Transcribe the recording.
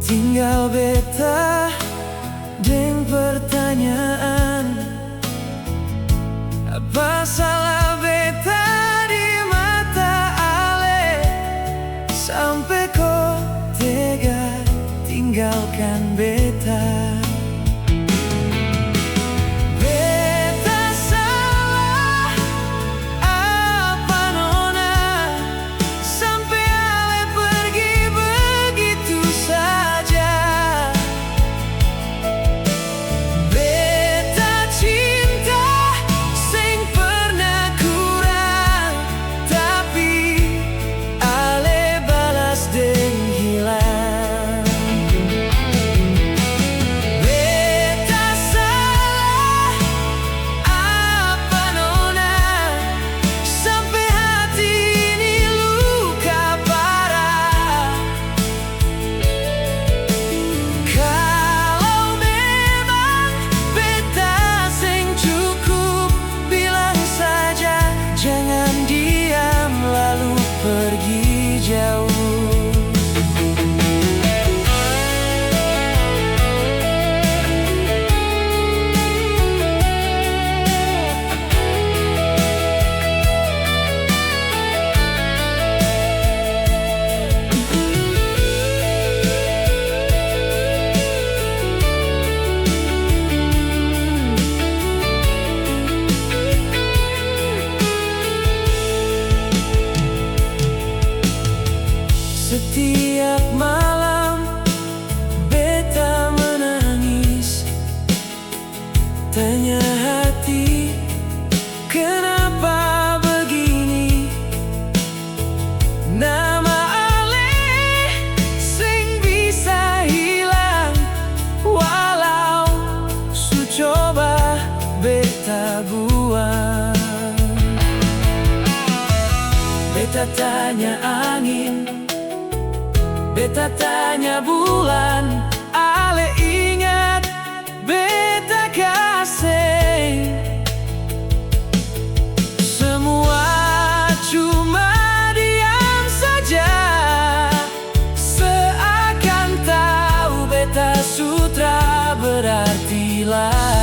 tinggal beta deng pertanyaan, apa salah beta di mata ale sampai kau tega tinggalkan beta. Setiap malam beta menangis, tanya hati kenapa begini. Nama ale sing bisa hilang, walau su coba beta buang. Beta tanya angin, beta tanya bulan, ale ingat beta kasih. Semua cuma diam saja, seakan tahu beta sutra berarti lah.